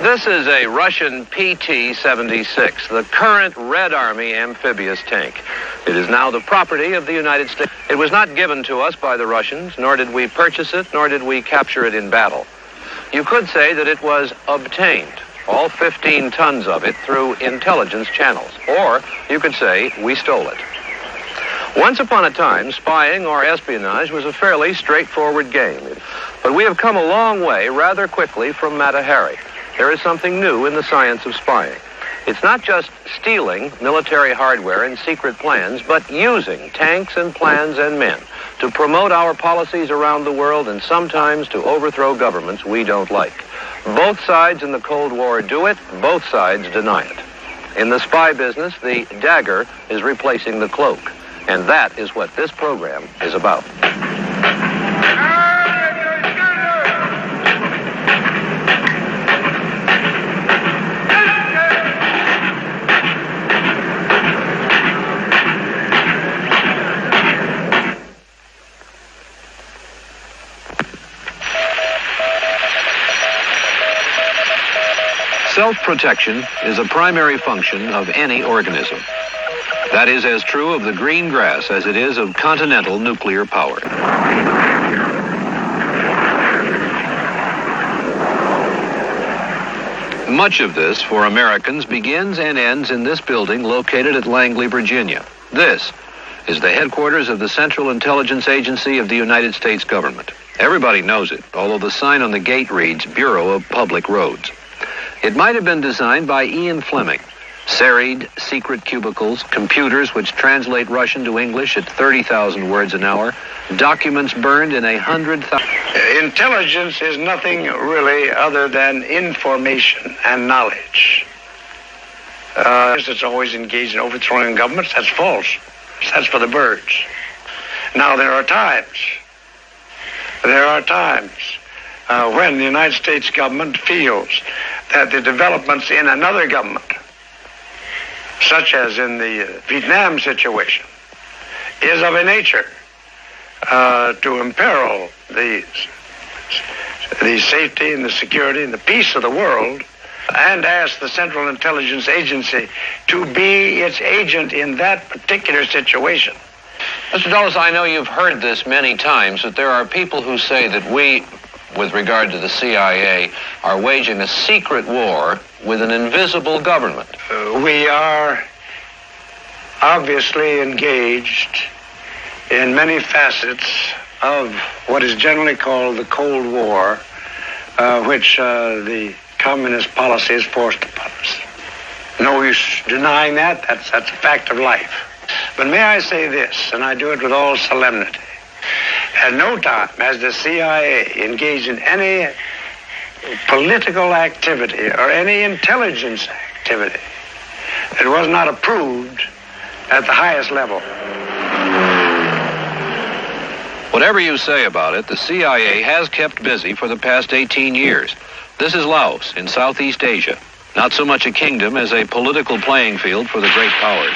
This is a Russian PT-76, the current Red Army amphibious tank. It is now the property of the United States. It was not given to us by the Russians, nor did we purchase it, nor did we capture it in battle. You could say that it was obtained, all 15 tons of it, through intelligence channels. Or you could say we stole it. Once upon a time, spying or espionage was a fairly straightforward game. But we have come a long way rather quickly from Mata Hari. There is something new in the science of spying. It's not just stealing military hardware and secret plans, but using tanks and plans and men to promote our policies around the world and sometimes to overthrow governments we don't like. Both sides in the Cold War do it, both sides deny it. In the spy business, the dagger is replacing the cloak, and that is what this program is about. Self-protection is a primary function of any organism. That is as true of the green grass as it is of continental nuclear power. Much of this, for Americans, begins and ends in this building located at Langley, Virginia. This is the headquarters of the Central Intelligence Agency of the United States government. Everybody knows it, although the sign on the gate reads Bureau of Public Roads. It might have been designed by Ian Fleming. Serried, secret cubicles, computers which translate Russian to English at 30,000 words an hour, documents burned in 100,000... Intelligence is nothing really other than information and knowledge. It's always engaged in overthrowing governments. That's false. That's for the birds. Now, there are times when the United States government feels that the developments in another government, such as in the Vietnam situation, is of a nature to imperil the safety and the security and the peace of the world, and ask the Central Intelligence Agency to be its agent in that particular situation. Mr. Dulles, I know you've heard this many times, that there are people who say that we, with regard to the CIA, are waging a secret war with an invisible government. We are obviously engaged in many facets of what is generally called the Cold War, which the communist policy is forced upon us. No use denying that. That's a fact of life. But may I say this, and I do it with all solemnity. At no time has the CIA engaged in any political activity or any intelligence activity that was not approved at the highest level. Whatever you say about it, the CIA has kept busy for the past 18 years. This is Laos in Southeast Asia. Not so much a kingdom as a political playing field for the great powers.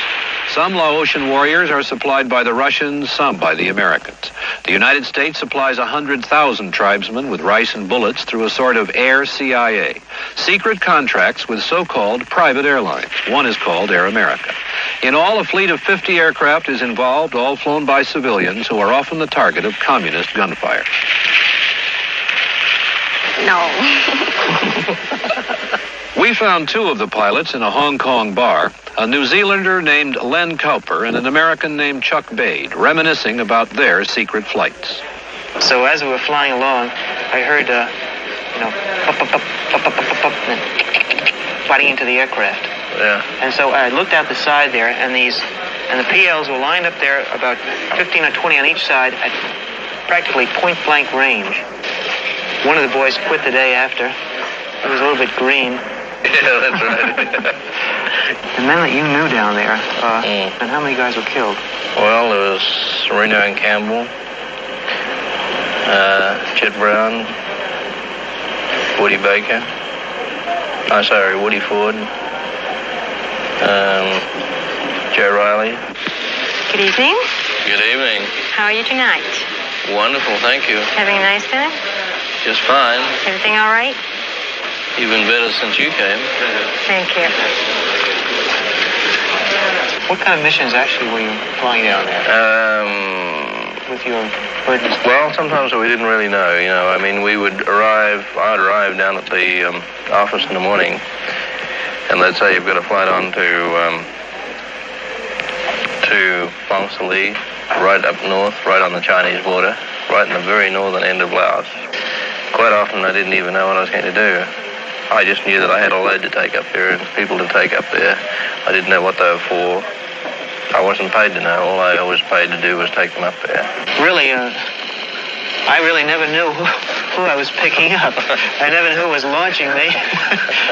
Some Laotian warriors are supplied by the Russians, some by the Americans. The United States supplies 100,000 tribesmen with rice and bullets through a sort of air CIA. Secret contracts with so-called private airlines. One is called Air America. In all, a fleet of 50 aircraft is involved, all flown by civilians who are often the target of communist gunfire. No. We found two of the pilots in a Hong Kong bar, a New Zealander named Len Cowper and an American named Chuck Bade, reminiscing about their secret flights. So as we were flying along, I heard, pop, pop, pop, pop, pop, pop, pop, and fighting into the aircraft. Yeah. And so I looked out the side there, and the PLs were lined up there about 15 or 20 on each side at practically point-blank range. One of the boys quit the day after. He was a little bit green. Yeah, that's right. The men that you knew down there, and how many guys were killed? Well, there was Reno and Campbell, Chet Brown, Woody Baker. I'm sorry, Woody Ford, Joe Riley. Good evening. Good evening. How are you tonight? Wonderful, thank you. Having a nice dinner? Just fine. Everything all right? You've been better since you came. Thank you. What kind of missions actually were you flying down there with your emergency? Well, sometimes we didn't really know, you know. I mean, I'd arrive down at the office in the morning, and let's say you've got a flight on to Phongsaly, right up north, right on the Chinese border, right in the very northern end of Laos. Quite often I didn't even know what I was going to do. I just knew that I had a load to take up there and people to take up there. I didn't know what they were for. I wasn't paid to know. All I was paid to do was take them up there. Really, I really never knew who I was picking up. I never knew who was launching me,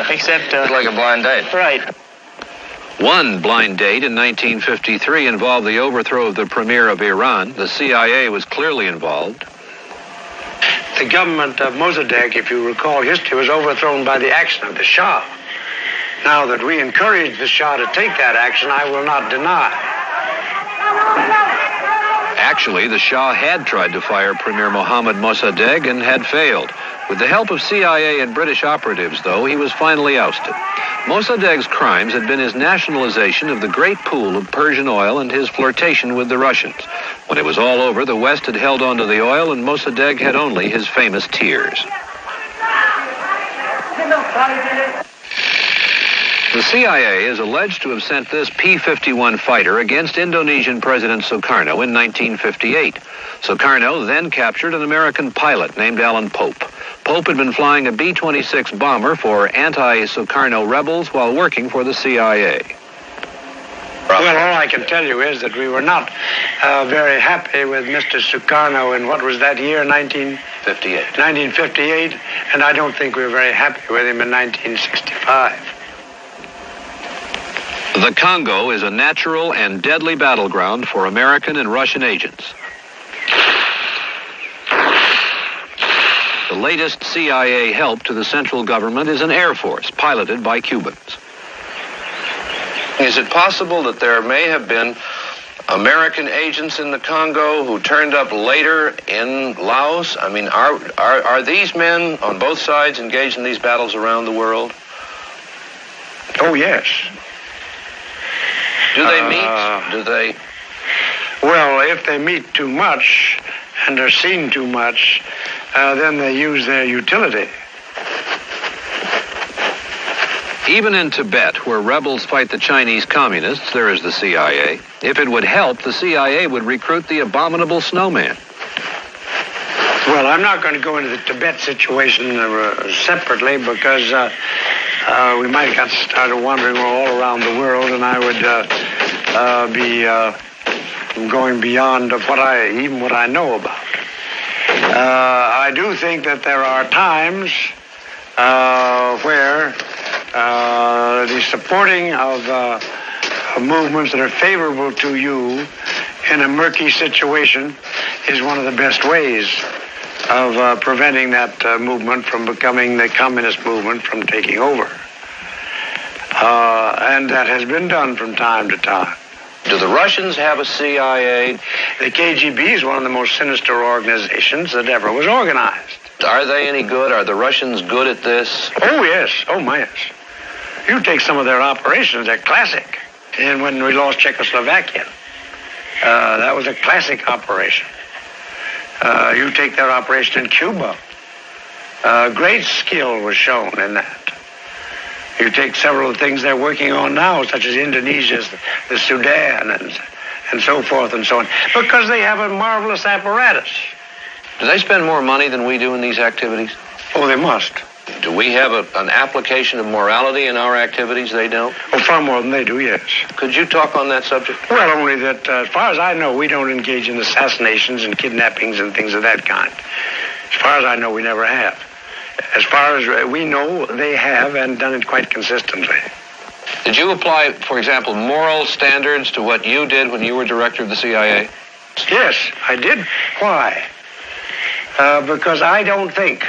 except... It's like a blind date. Right. One blind date in 1953 involved the overthrow of the premier of Iran. The CIA was clearly involved. The government of Mossadegh, if you recall history, was overthrown by the action of the Shah. Now that we encouraged the Shah to take that action, I will not deny. Actually, the Shah had tried to fire Premier Mohammad Mossadegh and had failed. With the help of CIA and British operatives, though, he was finally ousted. Mossadegh's crimes had been his nationalization of the great pool of Persian oil and his flirtation with the Russians. When it was all over, the West had held on to the oil, and Mossadegh had only his famous tears. The CIA is alleged to have sent this P-51 fighter against Indonesian President Sukarno in 1958. Sukarno then captured an American pilot named Alan Pope. Pope had been flying a B-26 bomber for anti-Sukarno rebels while working for the CIA. Well, all I can tell you is that we were not very happy with Mr. Sukarno in what was that year, 1958, and I don't think we were very happy with him in 1965. The Congo is a natural and deadly battleground for American and Russian agents. The latest CIA help to the central government is an air force piloted by Cubans. Is it possible that there may have been American agents in the Congo who turned up later in Laos? I mean, are these men on both sides engaged in these battles around the world? Oh, yes. Do they meet? Do they? Well, if they meet too much and are seen too much, then they use their utility. Even in Tibet, where rebels fight the Chinese communists, there is the CIA. If it would help, the CIA would recruit the abominable snowman. Well, I'm not going to go into the Tibet situation separately because we might have got started wandering all around the world, and I would be going beyond what I know about. I do think that there are times where the supporting of movements that are favorable to you in a murky situation is one of the best ways of preventing that movement from becoming the communist movement from taking over. And that has been done from time to time. Do the Russians have a CIA? The KGB is one of the most sinister organizations that ever was organized. Are they any good? Are the Russians good at this? Oh, yes. Oh, my, yes. You take some of their operations, they're classic. And when we lost Czechoslovakia, that was a classic operation. You take their operation in Cuba. Great skill was shown in that. You take several of the things they're working on now, such as Indonesia's, the Sudan, and so forth and so on, because they have a marvelous apparatus. Do they spend more money than we do in these activities? Oh, they must. Do we have an application of morality in our activities they don't? Oh, far more than they do, yes. Could you talk on that subject? Well, only that, as far as I know, we don't engage in assassinations and kidnappings and things of that kind. As far as I know, we never have. As far as we know, they have and done it quite consistently. Did you apply, for example, moral standards to what you did when you were director of the CIA? Yes, I did. Why? Because I don't think,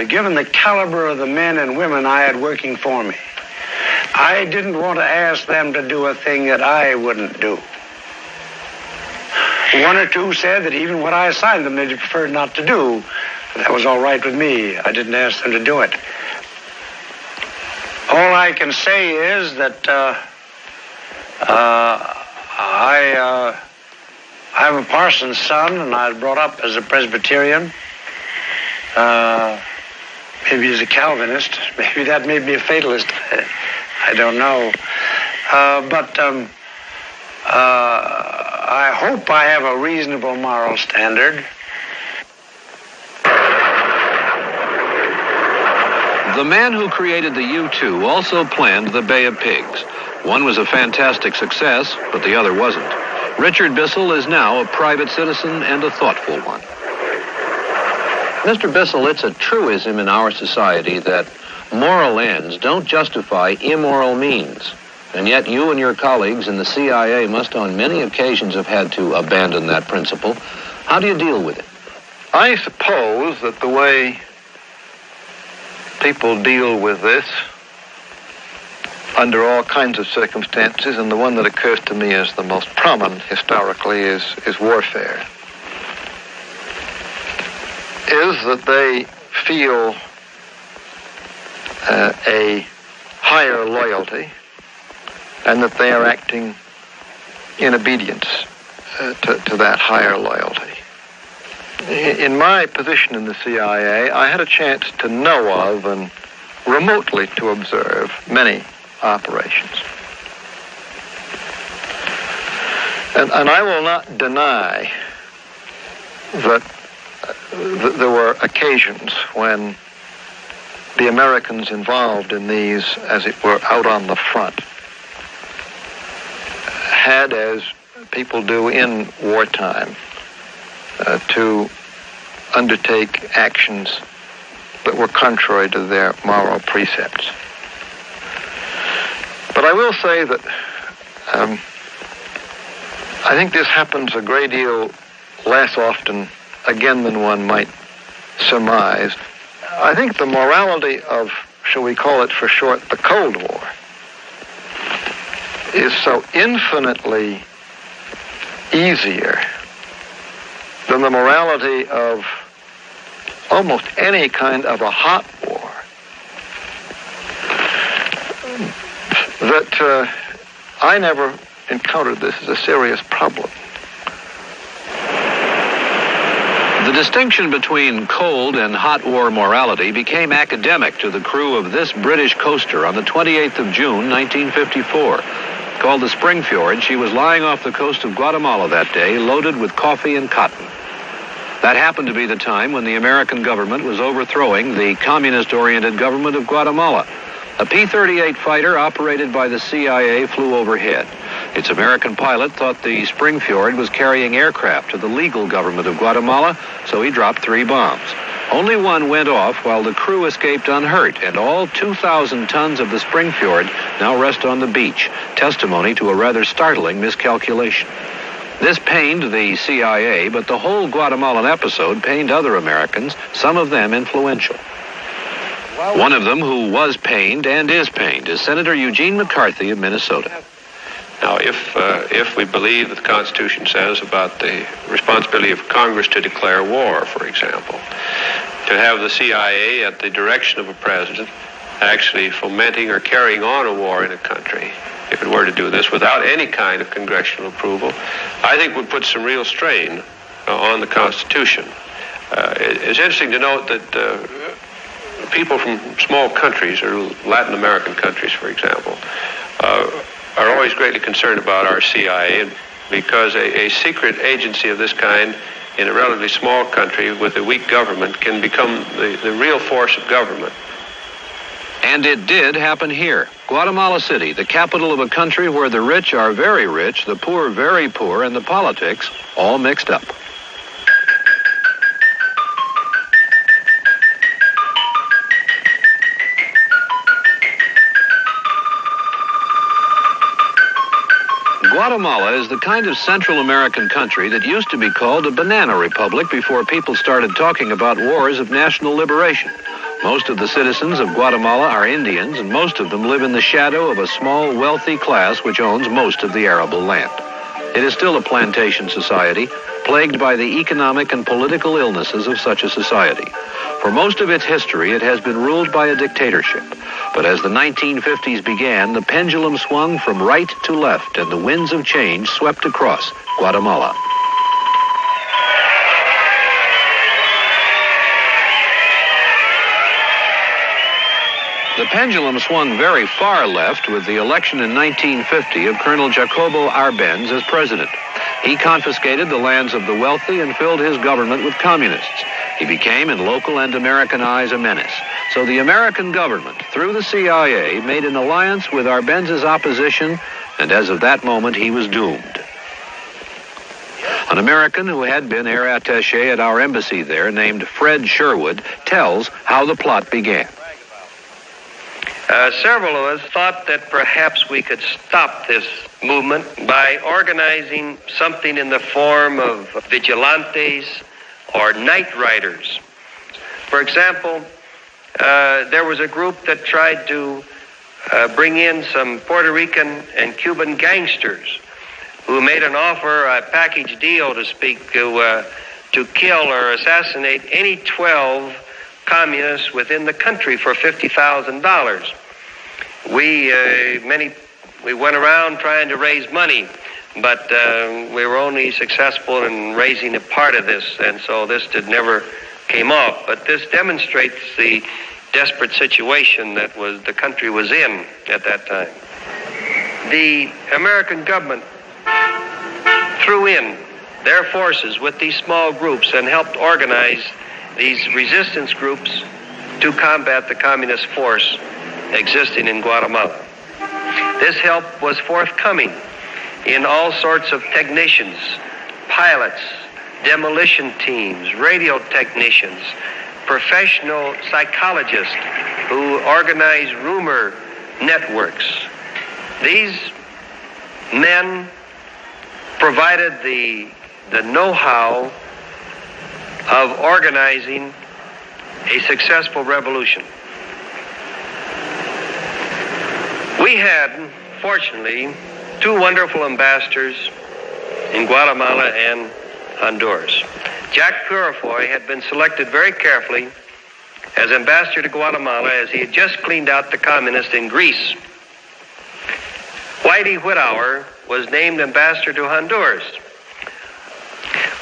given the caliber of the men and women I had working for me, I didn't want to ask them to do a thing that I wouldn't do. One or two said that even what I assigned them, they preferred not to do. That was all right with me. I didn't ask them to do it. All I can say is that I'm a parson's son, and I was brought up as a Presbyterian. Maybe as a Calvinist. Maybe that made me a fatalist. I don't know. But I hope I have a reasonable moral standard. The man who created the U-2 also planned the Bay of Pigs. One was a fantastic success, but the other wasn't. Richard Bissell is now a private citizen and a thoughtful one. Mr. Bissell, it's a truism in our society that moral ends don't justify immoral means. And yet you and your colleagues in the CIA must on many occasions have had to abandon that principle. How do you deal with it? I suppose that the way people deal with this under all kinds of circumstances, and the one that occurs to me as the most prominent historically is warfare, is that they feel a higher loyalty and that they are acting in obedience to that higher loyalty. In my position in the CIA, I had a chance to know of and remotely to observe many operations. And I will not deny that there were occasions when the Americans involved in these, as it were, out on the front, had, as people do in wartime, to undertake actions that were contrary to their moral precepts. But I will say that I think this happens a great deal less often, again, than one might surmise. I think the morality of, shall we call it for short, the Cold War, is so infinitely easier than the morality of almost any kind of a hot war, that I never encountered this as a serious problem. The distinction between cold and hot war morality became academic to the crew of this British coaster on the 28th of June, 1954. Called the Springfjord, she was lying off the coast of Guatemala that day, loaded with coffee and cotton. That happened to be the time when the American government was overthrowing the communist-oriented government of Guatemala. A P-38 fighter operated by the CIA flew overhead. Its American pilot thought the Springfjord was carrying aircraft to the legal government of Guatemala, so he dropped 3 bombs. Only one went off while the crew escaped unhurt, and all 2,000 tons of the Springfjord now rest on the beach, testimony to a rather startling miscalculation. This pained the CIA, but the whole Guatemalan episode pained other Americans, some of them influential. One of them who was pained and is pained is Senator Eugene McCarthy of Minnesota. Now, if we believe that the Constitution says about the responsibility of Congress to declare war, for example, to have the CIA at the direction of a president actually fomenting or carrying on a war in a country, if it were to do this without any kind of congressional approval, I think would put some real strain on the Constitution. It's interesting to note that people from small countries, or Latin American countries, for example, are always greatly concerned about our CIA because a secret agency of this kind in a relatively small country with a weak government can become the real force of government. And it did happen here. Guatemala City, the capital of a country where the rich are very rich, the poor very poor, and the politics all mixed up. Guatemala is the kind of Central American country that used to be called a banana republic before people started talking about wars of national liberation. Most of the citizens of Guatemala are Indians, and most of them live in the shadow of a small, wealthy class which owns most of the arable land. It is still a plantation society, plagued by the economic and political illnesses of such a society. For most of its history, it has been ruled by a dictatorship. But as the 1950s began, the pendulum swung from right to left, and the winds of change swept across Guatemala. The pendulum swung very far left with the election in 1950 of Colonel Jacobo Arbenz as president. He confiscated the lands of the wealthy and filled his government with communists. He became, in local and American eyes, a menace. So the American government, through the CIA, made an alliance with Arbenz's opposition, and as of that moment, he was doomed. An American who had been air attaché at our embassy there, named Fred Sherwood, tells how the plot began. Several of us thought that perhaps we could stop this movement by organizing something in the form of vigilantes or night riders. For example, there was a group that tried to bring in some Puerto Rican and Cuban gangsters who made an offer, a package deal to speak, to kill or assassinate any 12 communists within the country for $50,000. We went around trying to raise money, but we were only successful in raising a part of this, and so this never came off. But this demonstrates the desperate situation that the country was in at that time. The American government threw in their forces with these small groups and helped organize these resistance groups to combat the communist force existing in Guatemala. This help was forthcoming in all sorts of technicians, pilots, demolition teams, radio technicians, professional psychologists who organize rumor networks. These men provided the know-how of organizing a successful revolution. We had, fortunately, two wonderful ambassadors in Guatemala and Honduras. Jack Purifoy had been selected very carefully as ambassador to Guatemala as he had just cleaned out the communists in Greece. Whitey Whitauer was named ambassador to Honduras.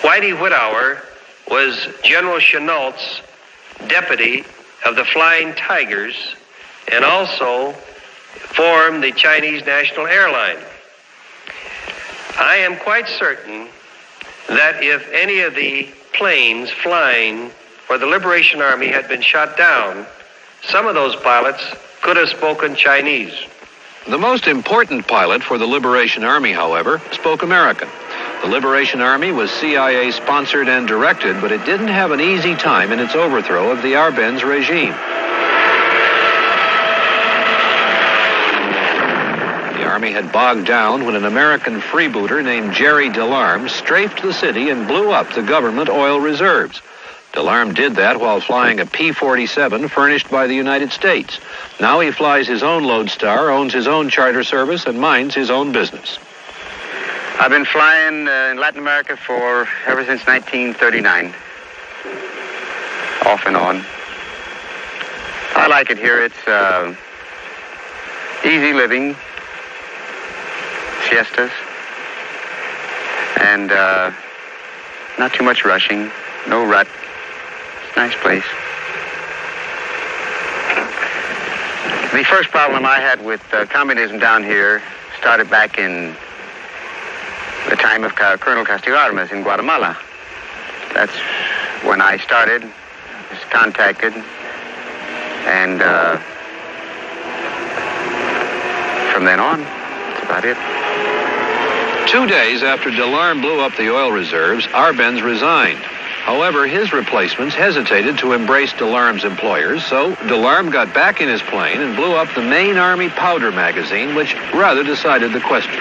Whitey Whitauer was General Chenault's deputy of the Flying Tigers and also formed the Chinese National Airline. I am quite certain that if any of the planes flying for the Liberation Army had been shot down, some of those pilots could have spoken Chinese. The most important pilot for the Liberation Army, however, spoke American. The Liberation Army was CIA-sponsored and directed, but it didn't have an easy time in its overthrow of the Arbenz regime. The Army had bogged down when an American freebooter named Jerry Delarme strafed the city and blew up the government oil reserves. Delarme did that while flying a P-47 furnished by the United States. Now he flies his own Lodestar, owns his own charter service, and minds his own business. I've been flying in Latin America ever since 1939, off and on. I like it here. It's easy living, siestas, and not too much rushing, no rut. It's a nice place. The first problem I had with communism down here started back in the time of Colonel Castillo Armas in Guatemala. That's when I started, was contacted, and from then on, that's about it. 2 days after Delarme blew up the oil reserves, Arbenz resigned. However, his replacements hesitated to embrace Delarme's employers, so Delarme got back in his plane and blew up the main Army powder magazine, which rather decided the question.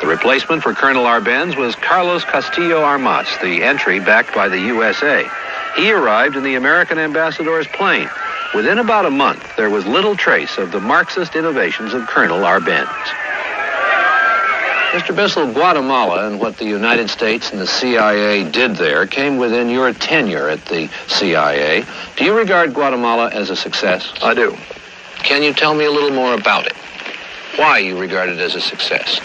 The replacement for Colonel Arbenz was Carlos Castillo Armas, the entry backed by the USA. He arrived in the American ambassador's plane. Within about a month, there was little trace of the Marxist innovations of Colonel Arbenz. Mr. Bissell, Guatemala and what the United States and the CIA did there came within your tenure at the CIA. Do you regard Guatemala as a success? I do. Can you tell me a little more about it? Why you regard it as a success?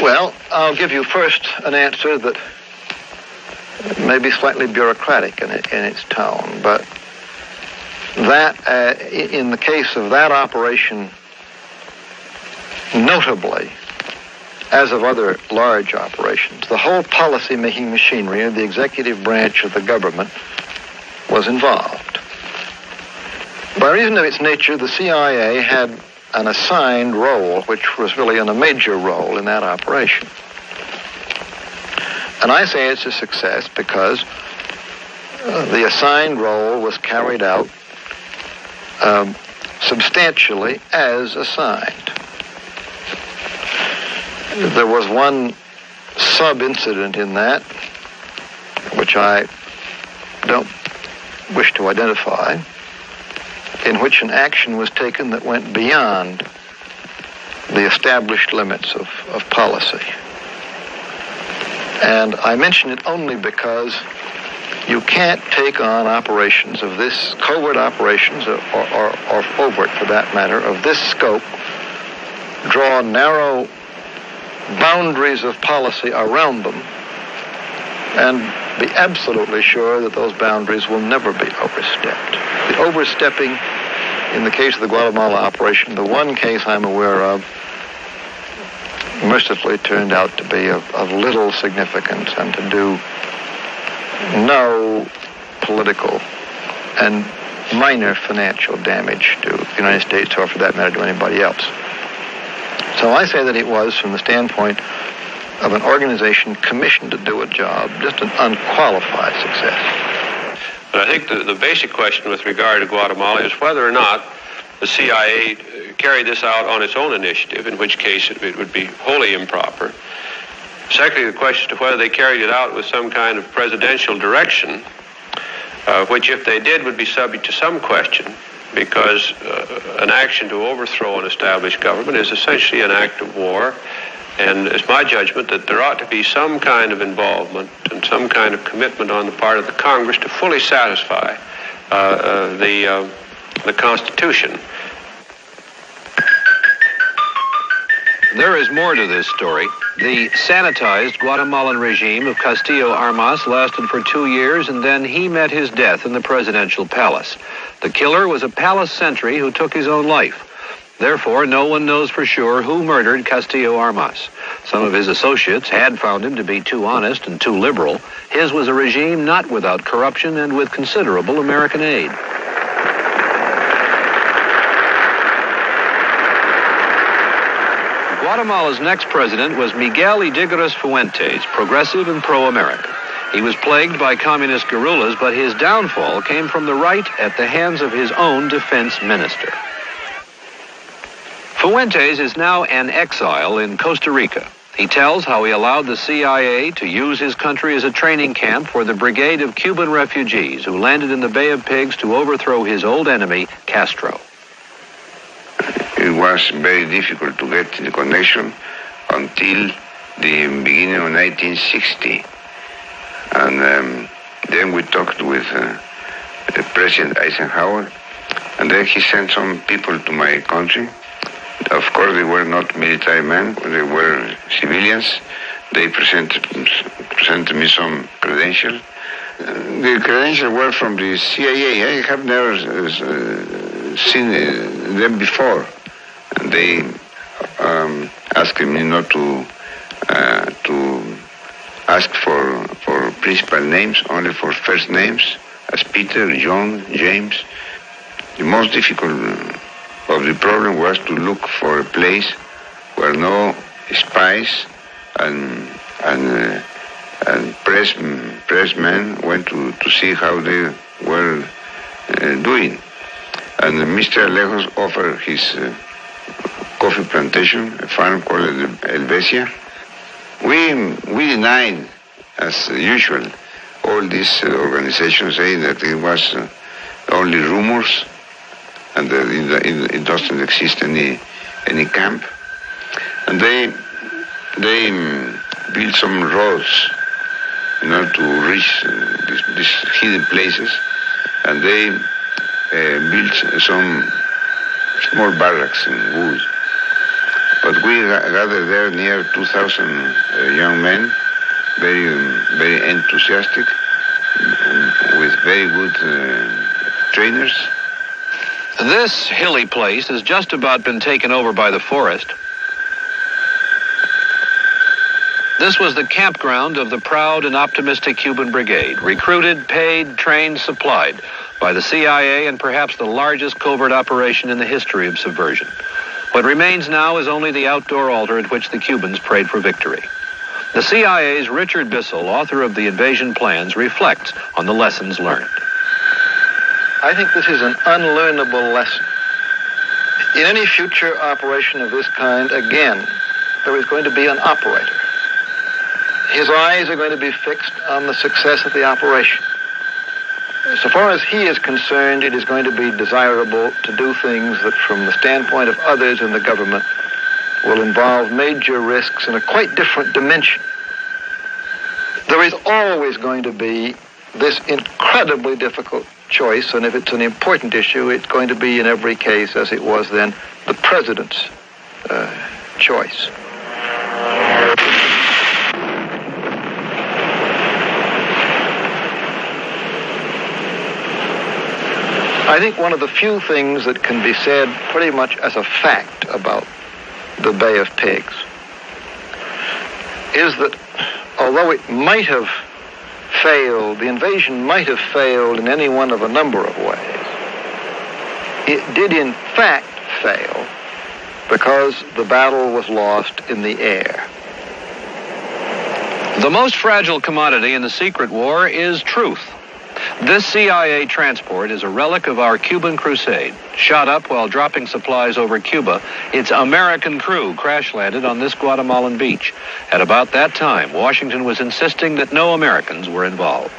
Well, I'll give you first an answer that may be slightly bureaucratic in its tone, but that, in the case of that operation, notably, as of other large operations, the whole policy-making machinery of the executive branch of the government was involved. By reason of its nature, the CIA had an assigned role, which was really a major role in that operation. And I say it's a success because the assigned role was carried out substantially as assigned. There was one sub-incident in that, which I don't wish to identify, in which an action was taken that went beyond the established limits of policy. And I mention it only because you can't take on operations of this, covert operations, or overt for that matter, of this scope, draw narrow boundaries of policy around them, and be absolutely sure that those boundaries will never be overstepped. The overstepping, in the case of the Guatemala operation, the one case I'm aware of, mercifully turned out to be of little significance and to do no political and minor financial damage to the United States, or for that matter to anybody else. So I say that it was, from the standpoint of an organization commissioned to do a job, just an unqualified success. But I think the basic question with regard to Guatemala is whether or not the CIA carried this out on its own initiative, in which case it would be wholly improper. Secondly, the question of whether they carried it out with some kind of presidential direction, which, if they did, would be subject to some question, because an action to overthrow an established government is essentially an act of war. And it's my judgment that there ought to be some kind of involvement and some kind of commitment on the part of the Congress to fully satisfy the Constitution. There is more to this story. The sanitized Guatemalan regime of Castillo Armas lasted for 2 years, and then he met his death in the presidential palace. The killer was a palace sentry who took his own life. Therefore, no one knows for sure who murdered Castillo Armas. Some of his associates had found him to be too honest and too liberal. His was a regime not without corruption and with considerable American aid. Guatemala's next president was Miguel Ydigoras Fuentes, progressive and pro-American. He was plagued by communist guerrillas, but his downfall came from the right at the hands of his own defense minister. Fuentes is now an exile in Costa Rica. He tells how he allowed the CIA to use his country as a training camp for the brigade of Cuban refugees who landed in the Bay of Pigs to overthrow his old enemy, Castro. It was very difficult to get the connection until the beginning of 1960. And then we talked with President Eisenhower, and then he sent some people to my country. Of course, they were not military men, they were civilians. They presented me some credentials. The credentials were from the CIA. I have never seen them before. And they asked me not to ask for principal names, only for first names, as Peter, John, James. The most difficult of the problem was to look for a place where no spies and pressmen went to see how they were doing. And Mr. Alejos offered his coffee plantation, a farm called Helvecia. We denied, as usual, all these organizations saying that it was only rumors and that it doesn't exist any camp. And they they built some roads in order to reach these hidden places, and they built some small barracks in wood. But we gathered there near 2,000 young men, very enthusiastic, with very good trainers. This hilly place has just about been taken over by the forest. This was the campground of the proud and optimistic Cuban Brigade, recruited, paid, trained, supplied by the CIA, and perhaps the largest covert operation in the history of subversion. What remains now is only the outdoor altar at which the Cubans prayed for victory. The CIA's Richard Bissell, author of the invasion plans, reflects on the lessons learned. I think this is an unlearnable lesson. In any future operation of this kind, again, there is going to be an operator. His eyes are going to be fixed on the success of the operation. So far as he is concerned, it is going to be desirable to do things that, from the standpoint of others in the government, will involve major risks in a quite different dimension. There is always going to be this incredibly difficult choice, and if it's an important issue, it's going to be in every case, as it was then, the president's choice. I think one of the few things that can be said pretty much as a fact about the Bay of Pigs is that although it might have failed, the invasion might have failed in any one of a number of ways, it did in fact fail because the battle was lost in the air. The most fragile commodity in the secret war is truth. This CIA transport is a relic of our Cuban crusade. Shot up while dropping supplies over Cuba, its American crew crash-landed on this Guatemalan beach. At about that time, Washington was insisting that no Americans were involved.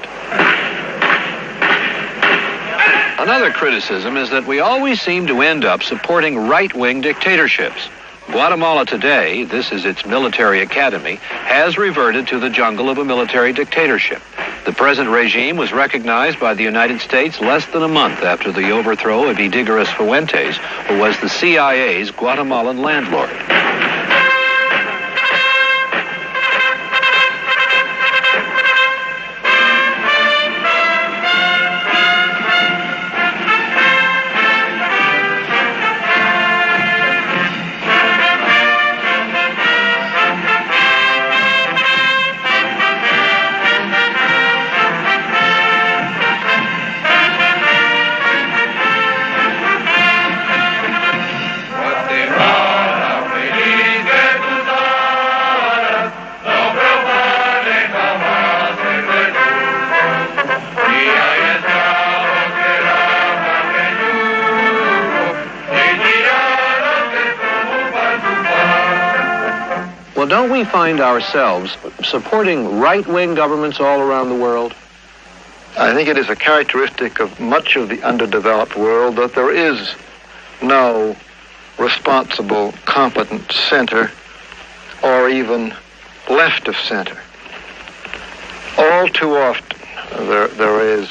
Another criticism is that we always seem to end up supporting right-wing dictatorships. Guatemala today, this is its military academy, has reverted to the jungle of a military dictatorship. The present regime was recognized by the United States less than a month after the overthrow of Idígoras Fuentes, who was the CIA's Guatemalan landlord. Well, don't we find ourselves supporting right-wing governments all around the world? I think it is a characteristic of much of the underdeveloped world that there is no responsible, competent center or even left of center. All too often, there is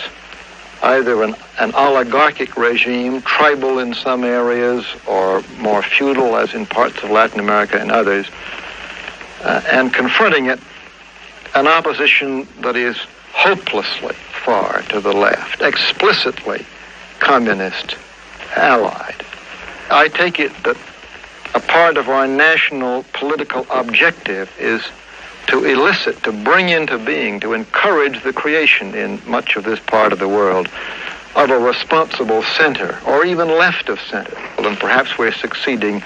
either an oligarchic regime, tribal in some areas, or more feudal, as in parts of Latin America and others, and confronting it, an opposition that is hopelessly far to the left, explicitly communist allied. I take it that a part of our national political objective is to elicit, to bring into being, to encourage the creation in much of this part of the world of a responsible center, or even left of center. And perhaps we're succeeding,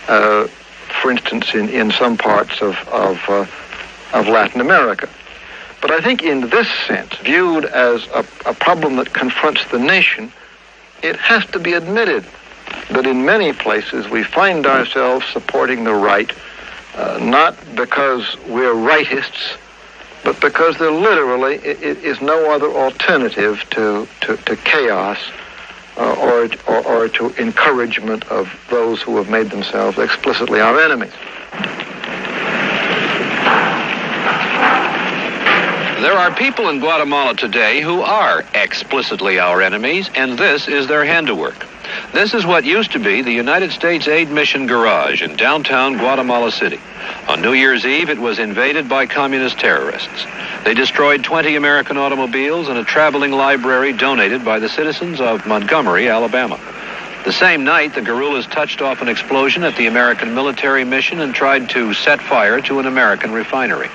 for instance, in some parts of Latin America. But I think in this sense, viewed as a problem that confronts the nation, it has to be admitted that in many places we find ourselves supporting the right, not because we're rightists, but because there literally is no other alternative to chaos or to encouragement of those who have made themselves explicitly our enemies. There are people in Guatemala today who are explicitly our enemies, and this is their handiwork. This is what used to be the United States Aid Mission Garage in downtown Guatemala City. On New Year's Eve, it was invaded by communist terrorists. They destroyed 20 American automobiles and a traveling library donated by the citizens of Montgomery, Alabama. The same night, the guerrillas touched off an explosion at the American military mission and tried to set fire to an American refinery.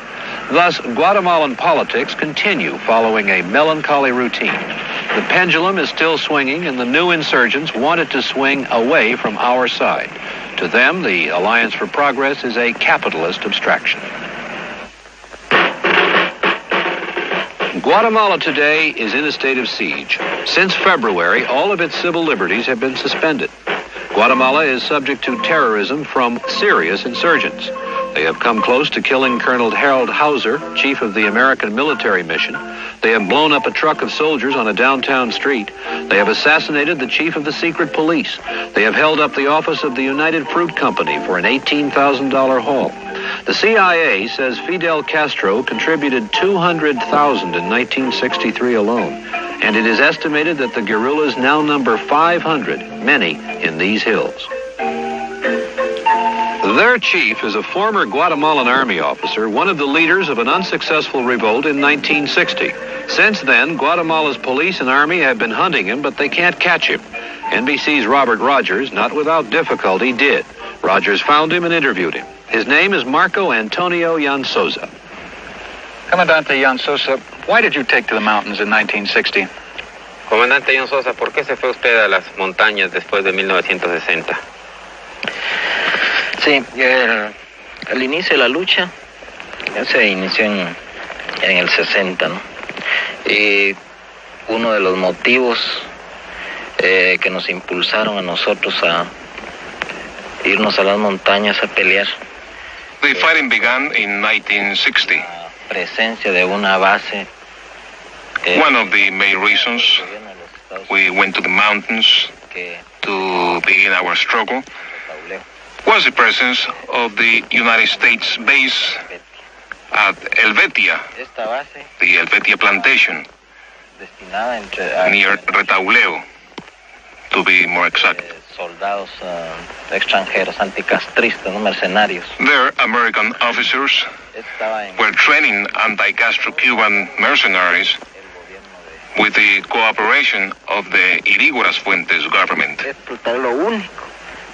Thus, Guatemalan politics continue following a melancholy routine. The pendulum is still swinging, and the new insurgents want it to swing away from our side. To them, the Alliance for Progress is a capitalist abstraction. Guatemala today is in a state of siege. Since February, all of its civil liberties have been suspended. Guatemala is subject to terrorism from serious insurgents. They have come close to killing Colonel Harold Hauser, chief of the American military mission. They have blown up a truck of soldiers on a downtown street. They have assassinated the chief of the secret police. They have held up the office of the United Fruit Company for an $18,000 haul. The CIA says Fidel Castro contributed $200,000 in 1963 alone, and it is estimated that the guerrillas now number 500, many in these hills. Their chief is a former Guatemalan army officer, one of the leaders of an unsuccessful revolt in 1960. Since then, Guatemala's police and army have been hunting him, but they can't catch him. NBC's Robert Rogers, not without difficulty, did. Rogers found him and interviewed him. His name is Marco Antonio Yansosa. Comandante Yansosa, why did you take to the mountains in 1960? Comandante Yansosa, ¿por qué se fue usted a las montañas después de 1960? Sí, el inicio de la lucha se inició en el 60, ¿no? Y uno de los motivos que nos impulsaron a nosotros a irnos a las montañas a pelear. The fighting began in 1960. La presencia de una base. One of the main reasons we went to the mountains to begin our struggle was the presence of the United States base at Helvetia, the Helvetia plantation, near Retauleo, to be more exact. Soldados extranjeros, anticastristas, no mercenarios. There, American officers were training anti-Castro Cuban mercenaries with the cooperation of the Irígoras Fuentes government.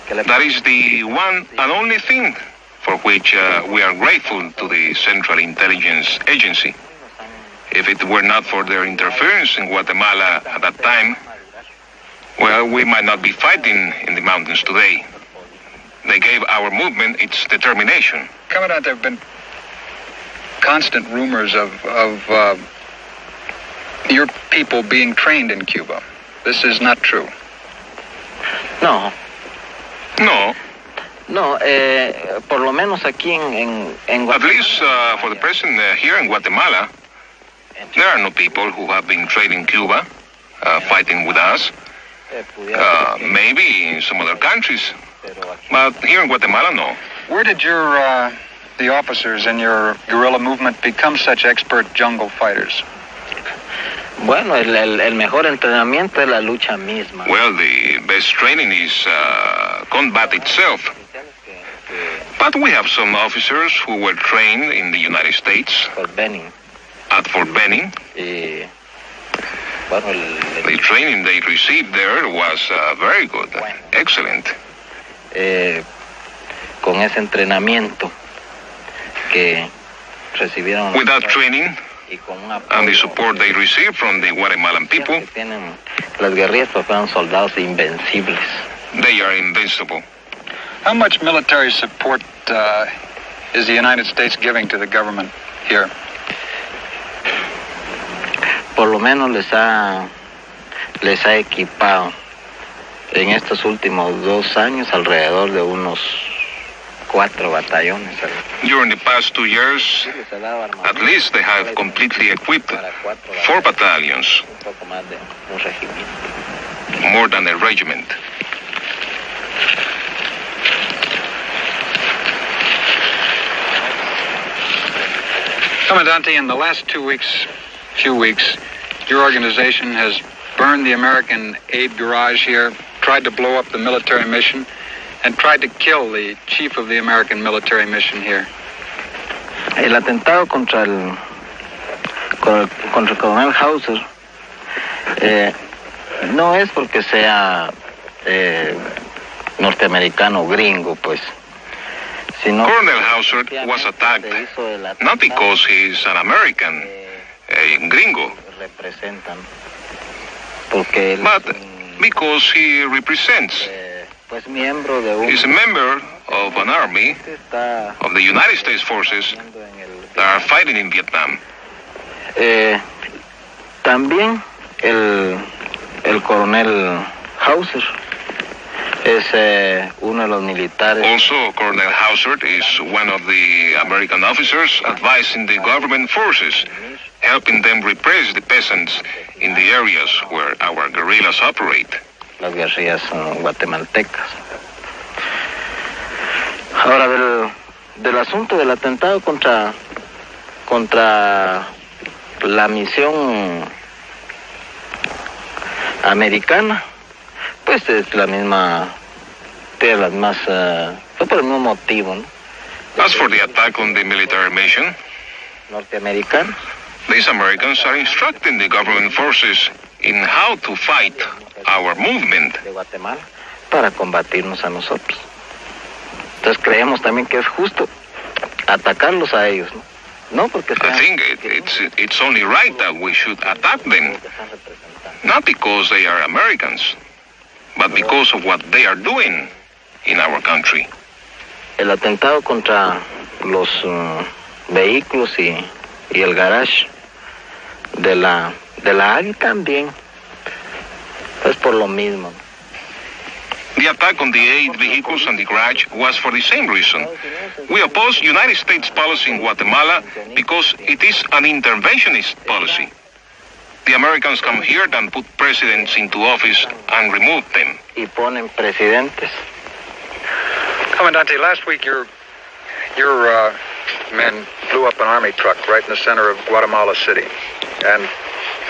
That is the one and only thing for which we are grateful to the Central Intelligence Agency. If it were not for their interference in Guatemala at that time, well, we might not be fighting in the mountains today. They gave our movement its determination. Commandant, there have been constant rumors of your people being trained in Cuba. This is not true. No. No. No, por lo menos aquí en Guatemala. At least for the present here in Guatemala, there are no people who have been trained in Cuba fighting with us. Maybe in some other countries, but here in Guatemala, no. Where did the officers in your guerrilla movement become such expert jungle fighters? Bueno, el mejor entrenamiento es la lucha misma. Well, the best training is combat itself. But we have some officers who were trained in the United States. At Fort Benning. The training they received there was very good, excellent. Con ese entrenamiento que recibieron. With that training and the support they received from the Guatemalan people, las guerrillas fueron soldados invencibles. They are invincible. How much military support is the United States giving to the government here? Por lo menos les ha equipado en estos últimos 2 años alrededor de unos 4 batallones. During the past 2 years, at least they have completely equipped 4 battalions, more than a regiment. Comandante, in the last few weeks, your organization has burned the American aid garage here, tried to blow up the military mission, and tried to kill the chief of the American military mission here. El atentado contra el coronel Hauser no es porque sea norteamericano o gringo, pues. Colonel Hauser was attacked not because he's an American, a gringo, but because he represents. He's a member of an army of the United States forces that are fighting in Vietnam. También el coronel Hauser es uno de los militares. Also, Colonel Hauser is one of the American officers advising the government forces, helping them repress the peasants in the areas where our guerrillas operate. Las guerrillas guatemaltecas. Ahora, del asunto del atentado contra la misión americana, pues es la misma, tiene las más, fue por el mismo motivo, ¿no? As for the attack on the military mission, norteamericanos, these Americans are instructing the government forces in how to fight our movement. De Guatemala para combatirnos a nosotros. Entonces creemos también que es justo atacarlos a ellos, ¿no? No porque I think it's only right that we should attack them, not because they are Americans, but because of what they are doing in our country. El atentado contra los vehículos y el garage de la AGI también es por lo mismo. The attack on the 8 vehicles and the garage was for the same reason. We oppose United States policy in Guatemala because it is an interventionist policy. The Americans come here and put presidents into office and remove them. Y ponen presidentes. Comandante, last week your men blew up an army truck right in the center of Guatemala City, and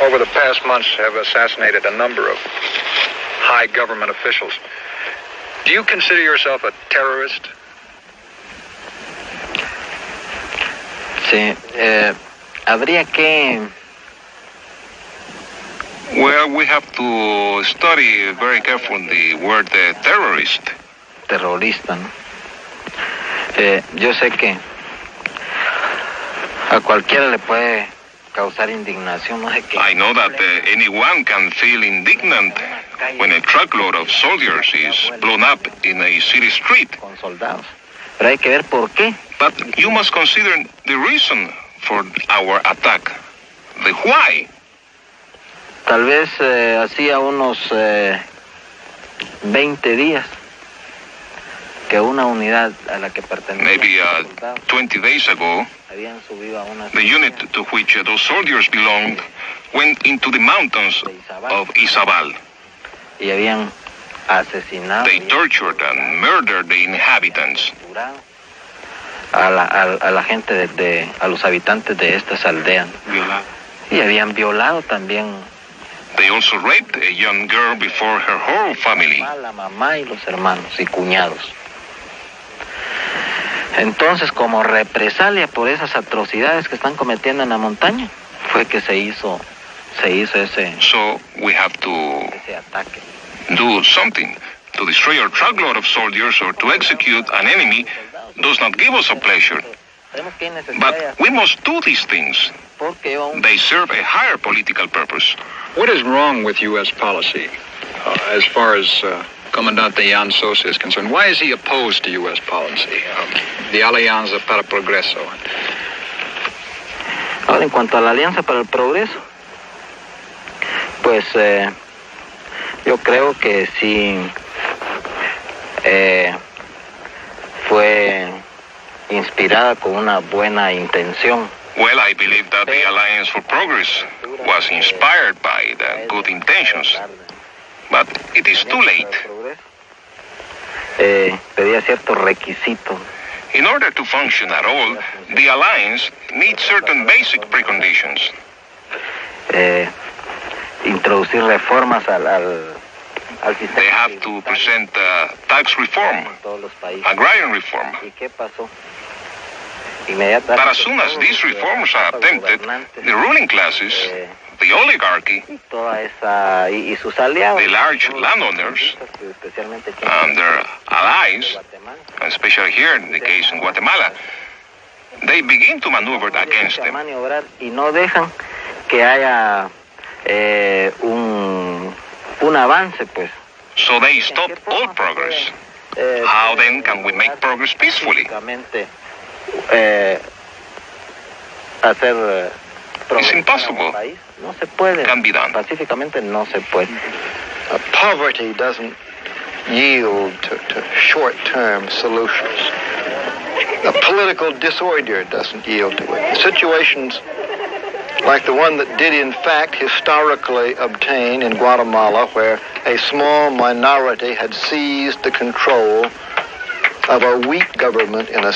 over the past months have assassinated a number of high government officials. Do you consider yourself a terrorist? Sí, habría que... Well, we have to study very carefully the word terrorist. Terrorista, ¿no? Yo sé que a cualquiera le puede causar indignación, ¿no? I know that anyone can feel indignant when a truckload of soldiers is blown up in a city street. Con soldados. Pero hay que ver por qué. But you must consider the reason for our attack, the why. Tal vez hacía unos 20 días que una unidad a la que pertenecía. Maybe 20 days ago, habían subido a una the unit to which those soldiers belonged went into the mountains of Izabal. Y habían asesinado. They tortured and murdered the inhabitants. A la gente a los habitantes de estas aldeas. Y habían violado también. They also raped a young girl before her whole family. La mamá y los hermanos y cuñados. Entonces, como represalia por esas atrocidades que están cometiendo en la montaña, fue que se hizo ese. So we have to do something to destroy our truckload of soldiers or to execute an enemy. Does not give us a pleasure. But we must do these things. They serve a higher political purpose. What is wrong with U.S. policy as far as Comandante Jan Sosa is concerned? Why is he opposed to U.S. policy, the Alianza para el Progreso? Ahora, en cuanto a la Alianza para el Progreso, pues yo creo que sí fue inspirada con una buena intención. Well, I believe that the Alliance for Progress was inspired by the good intentions, but it is too late. Pedía ciertos requisitos. In order to function at all, the alliance needs certain basic preconditions. Introducir reformas al sistema. They have to present tax reform, agrarian reform. ¿Y qué pasó? But as soon as these reforms are attempted, the ruling classes, the oligarchy, the large landowners, and their allies, especially here in the case in Guatemala, they begin to maneuver against them. Y no dejan que haya un avance, pues. So they stop all progress. How then can we make progress peacefully? It's impossible. No se puede. Can be done. Pacíficamente no se puede. Poverty doesn't yield to short-term solutions. A political disorder doesn't yield to it. Situations like the one that did in fact historically obtain in Guatemala, where a small minority had seized the control of a weak government in a